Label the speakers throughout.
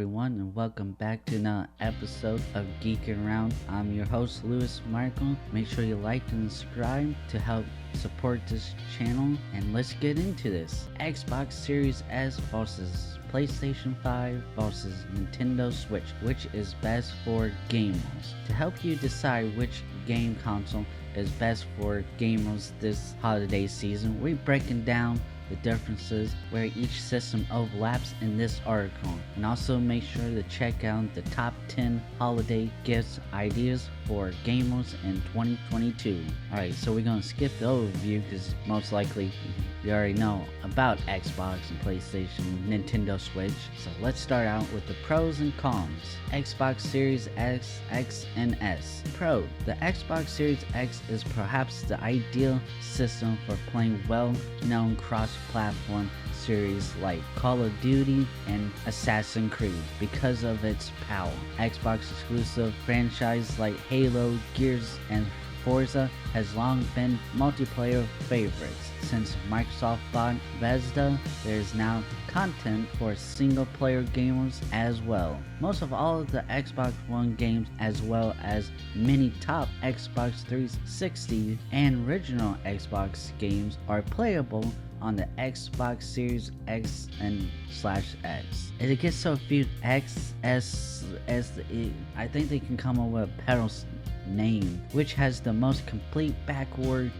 Speaker 1: everyone, and welcome back to another episode of Geeking Around. I'm your host, Lewis Michael. Make sure you like and subscribe to help support this channel, and let's get into this. Xbox Series S versus PlayStation 5 versus Nintendo Switch. Which is best for gamers? To help you decide which game console is best for gamers this holiday season, we're breaking down the differences where each system overlaps in this article, and also make sure to check out the top 10 holiday gifts ideas for gamers in 2022. Alright, so we're gonna skip the overview because most likely you already know about Xbox and PlayStation, Nintendo Switch. So let's start out with the pros and cons. Xbox Series X, X, and S. Pro: the Xbox Series X is perhaps the ideal system for playing well-known cross-platform series like Call of Duty and Assassin's Creed because of its power. Xbox exclusive franchises like Halo, Gears, and Forza has long been multiplayer favorites. Since Microsoft bought Bethesda, there is now content for single-player gamers as well. Most of all of the Xbox One games, as well as many top Xbox 360 and original Xbox games, are playable on the Xbox Series X and /X. It gets so few X, S, I think they can come up with a pedal name, which has the most complete backward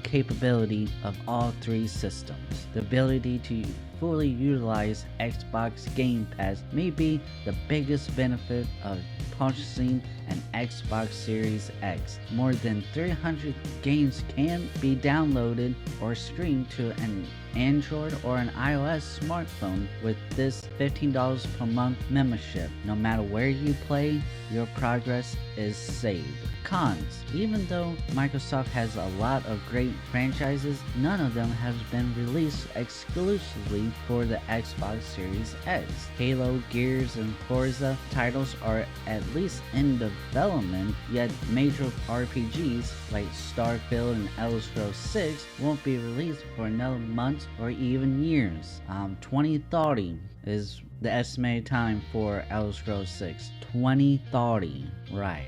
Speaker 1: capability of all three systems. The ability to fully utilize Xbox Game Pass may be the biggest benefit of purchasing an Xbox Series X. More than 300 games can be downloaded or streamed to an Android or an iOS smartphone with this $15 per month membership. No matter where you play, your progress is saved. Cons: even though Microsoft has a lot of great franchises, none of them has been released exclusively for the Xbox Series X. Halo, Gears, and Forza titles are at least in development, yet major RPGs like Starfield and Elder Scrolls 6 won't be released for another month or even years. 2030 is the estimated time for Elder Scrolls 6. 2030, right.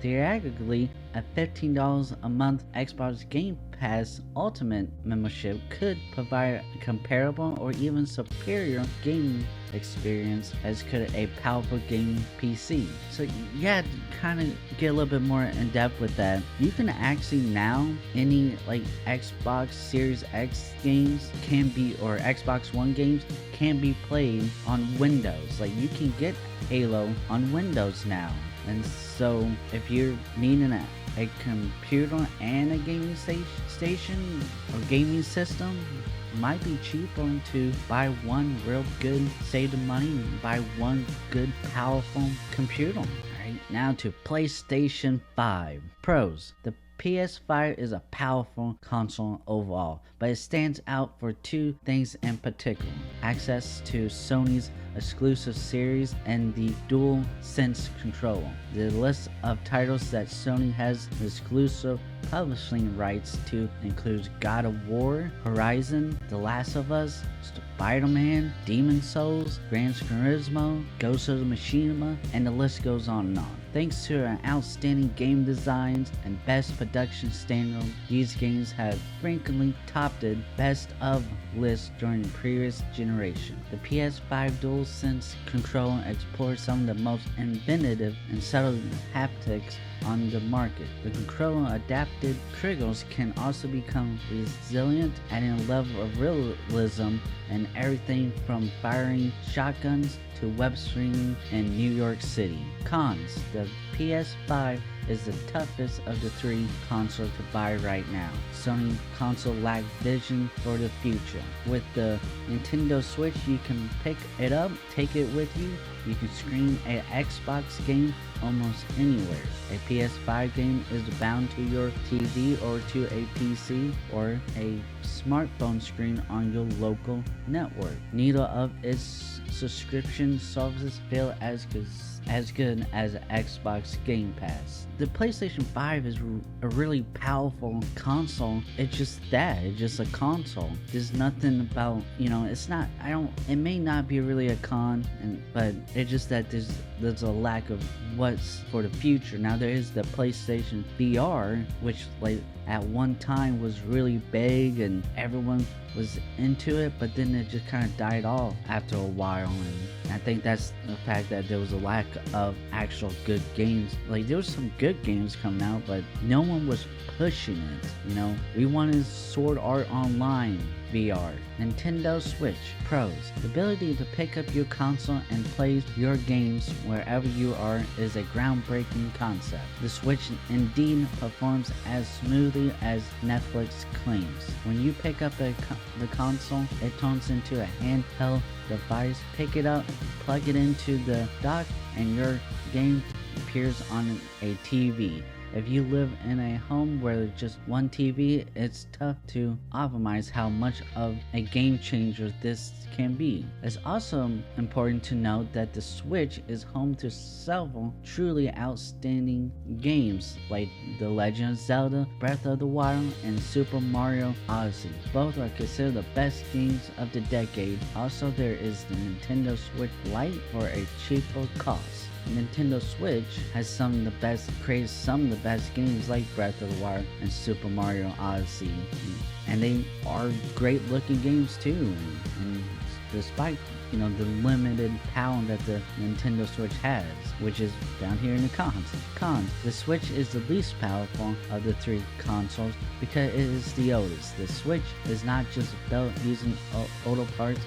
Speaker 1: Theoretically, a $15 a month Xbox Game Pass Ultimate membership could provide a comparable or even superior gaming experience as could a powerful gaming PC. So yeah, to kind of get a little bit more in depth with that, you can actually now, any like Xbox Series X games can be, or Xbox One games can be played on Windows. Like you can get Halo on Windows now. And so if you're needing a computer and a gaming station or gaming system, it might be cheaper to buy one real good, save the money, and buy one good, powerful computer. Alright, now to PlayStation 5. Pros: the PS5 is a powerful console overall, but it stands out for two things in particular: access to Sony's exclusive series and the DualSense controller. The list of titles that Sony has exclusive publishing rights to includes God of War, Horizon, The Last of Us, Spider-Man, Demon's Souls, Gran Turismo, Ghost of Tsushima, and the list goes on and on. Thanks to our outstanding game designs and best production standards, these games have frequently topped the best of lists during the previous generation. The PS5 DualSense controller explores some of the most inventive and subtle haptics on the market. The controller adapted triggers can also become resilient, adding a level of realism in everything from firing shotguns to web streaming in New York City. Cons: the PS5 is the toughest of the three consoles to buy right now. Sony console lack vision for the future. With the Nintendo Switch, you can pick it up, take it with you. You can stream an Xbox game almost anywhere. A PS5 game is bound to your TV or to a PC or a smartphone screen on your local network. Neither of its subscription services feel as as good as Xbox Game Pass. The PlayStation 5 is a really powerful console. It's just that. It's just a console. There's nothing about, it's not, it may not be really a con, but it's just that there's a lack of what's for the future. Now there is the PlayStation VR, which like at one time was really big and everyone was into it, but then it just kind of died off after a while, and I think that's the fact that there was a lack of actual good games. Like there was some good games coming out, but no one was pushing it. We wanted Sword Art Online VR. Nintendo Switch Pros. The ability to pick up your console and play your games wherever you are is a groundbreaking concept. The Switch indeed performs as smoothly as Netflix claims. When you pick up the console, it turns into a handheld device. Pick it up, plug it into the dock, and your game appears on a TV. If you live in a home where there's just one TV, it's tough to optimize how much of a game changer this can be. It's also important to note that the Switch is home to several truly outstanding games like The Legend of Zelda, Breath of the Wild, and Super Mario Odyssey. Both are considered the best games of the decade. Also, there is the Nintendo Switch Lite for a cheaper cost. Nintendo Switch has created some of the best games like Breath of the Wild and Super Mario Odyssey, and they are great looking games too. And despite the limited power that the Nintendo Switch has, which is down here in the cons. The Switch is the least powerful of the three consoles because it is the oldest. The Switch is not just built using older parts.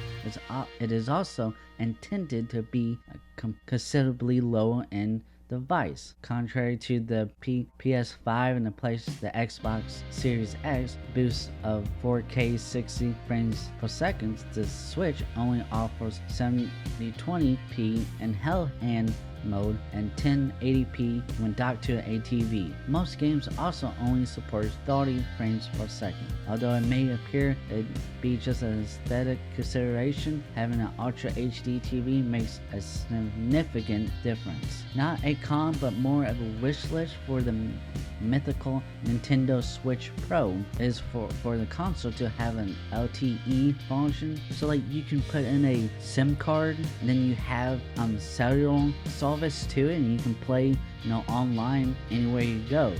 Speaker 1: It is also intended to be a considerably lower-end device. Contrary to the PS5 and the Xbox Series X boost of 4K 60 frames per second, the Switch only offers 720p in hand mode and 1080p when docked to a TV. Most games also only support 30 frames per second. Although it may appear it be just an aesthetic consideration, having an Ultra HD TV makes a significant difference. Not a con, but more of a wish list for the mythical Nintendo Switch Pro is for the console to have an LTE function, so like you can put in a SIM card and then you have cellular service to it and you can play online anywhere you go.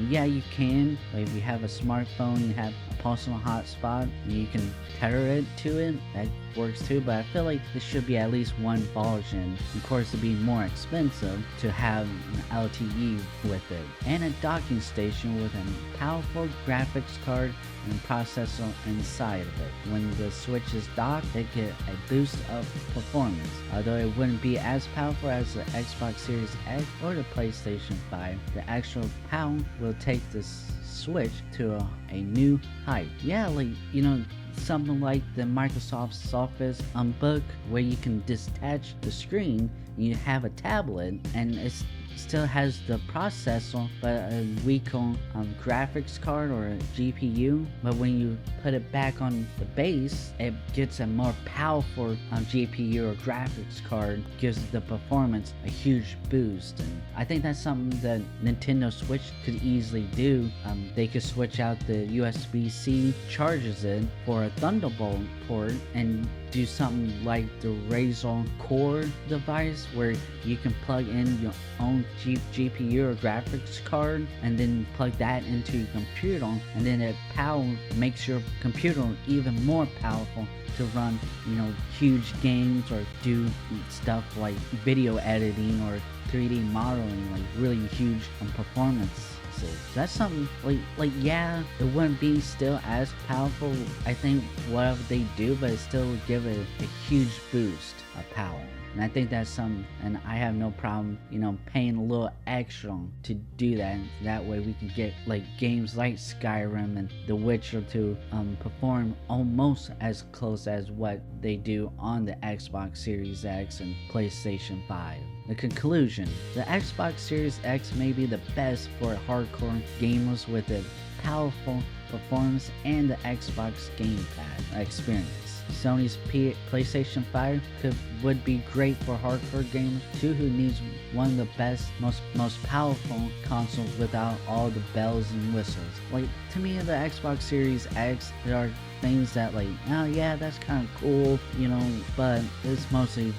Speaker 1: Yeah, you can. Like if you have a smartphone, you have a personal hotspot, and you can tether it to it. That works too. But I feel like there should be at least one version. Of course, it'd be more expensive to have an LTE with it, and a docking station with a powerful graphics card and processor inside of it. When the Switch is docked, they get a boost of performance. Although it wouldn't be as powerful as the Xbox Series X or the PlayStation 5, the actual power will take the Switch to a new height. Yeah, like something like the Microsoft Surface book, where you can detach the screen, you have a tablet, and it's still has the processor but a weaker graphics card or a GPU, but when you put it back on the base, it gets a more powerful GPU or graphics card, gives the performance a huge boost. And I think that's something that Nintendo Switch could easily do. They could switch out the USB-C, charges it for a Thunderbolt port, and do something like the Razer Core device, where you can plug in your own GPU or graphics card and then plug that into your computer, and then it makes your computer even more powerful to run huge games or do stuff like video editing or 3D modeling, like really huge performance. That's something yeah, it wouldn't be still as powerful, I think, whatever they do, but it still would give it a huge boost of power. And I think that's something, and I have no problem, paying a little extra to do that. That way we can get like games like Skyrim and The Witcher to perform almost as close as what they do on the Xbox Series X and PlayStation 5. The conclusion: the Xbox Series X may be the best for hardcore gamers with a powerful performance and the Xbox Game Pass experience. Sony's PlayStation 5 would be great for hardcore gamers too, who needs one of the best, most powerful consoles without all the bells and whistles. Like, to me, the Xbox Series X, there are things that, like, oh yeah, that's kind of cool, you know, but it's mostly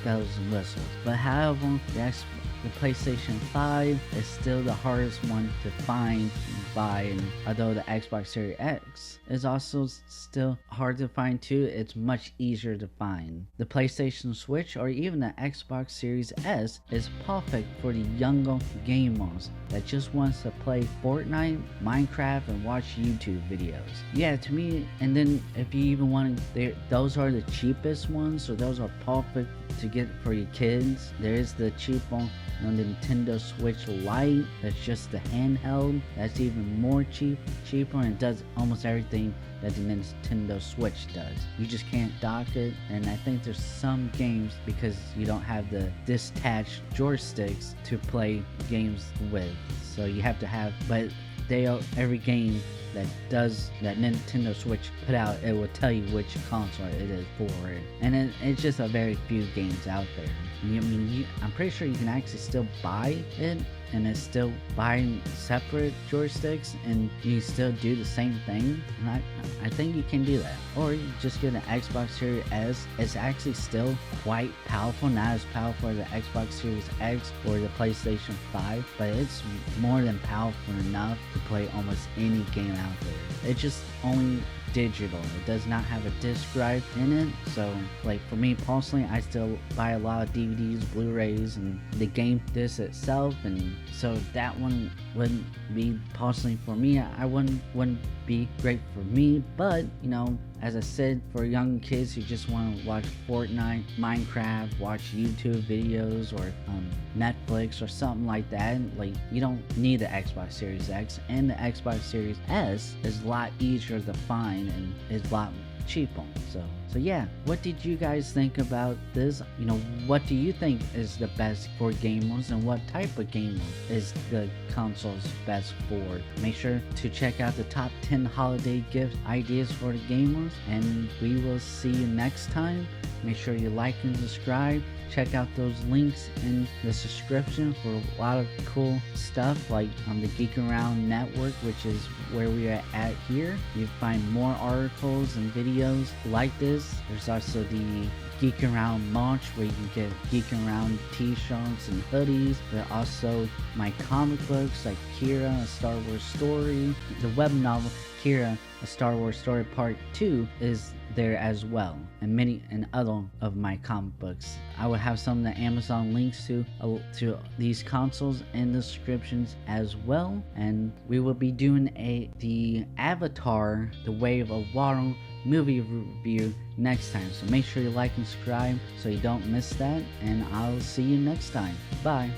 Speaker 1: bells and whistles. But however, the PlayStation 5 is still the hardest one to find and buy, and although the Xbox Series X is also still hard to find too, it's much easier to find. The PlayStation Switch or even the Xbox Series S is perfect for the younger gamers that just wants to play Fortnite, Minecraft, and watch YouTube videos. Yeah, to me, and then if you even want to, those are the cheapest ones, so those are perfect to get for your kids. There is the cheap one on the Nintendo Switch Lite, that's just the handheld, that's even more cheaper, and it does almost everything that the Nintendo Switch does. You just can't dock it, and I think there's some games, because you don't have the detached joysticks to play games with, so you have to have, but every game that Nintendo Switch put out, it will tell you which console it is for it, and it's just a very few games out there. I'm pretty sure you can actually still buy it, and it's still buying separate joysticks, and you still do the same thing. And I think you can do that, or you just get an Xbox Series S. It's actually still quite powerful, not as powerful as the Xbox Series X or the PlayStation 5, but it's more than powerful enough to play almost any game out there. It's just only digital. It does not have a disc drive in it, so like for me personally, I still buy a lot of DVDs, Blu-rays, and the game disc itself, and so that one wouldn't be personally for me. I wouldn't be great for me, but you know, as I said, for young kids who just want to watch Fortnite, Minecraft, watch YouTube videos, or Netflix or something like that, like, you don't need the Xbox Series X, and the Xbox Series S is a lot easier to find and is a lot cheaper. So yeah, what did you guys think about this? You know, what do you think is the best for gamers, and what type of gamers is the consoles best for? Make sure to check out the top 10 holiday gift ideas for the gamers, and we will see you next time. Make sure you like and subscribe. Check out those links in the description for a lot of cool stuff, like on the Geek Around Network, which is where we are at here. You find more articles and videos like this. There's also the Geek Around merch, where you can get Geek Around t-shirts and hoodies. There are also my comic books like Kira, A Star Wars Story. The web novel Kira, A Star Wars Story Part 2 is there as well, and many and other of my comic books. I will have some of the Amazon links to these consoles in the descriptions as well, and we will be doing the Avatar: The Wave of Water movie review next time, so make sure you like and subscribe so you don't miss that, and I'll see you next time. Bye.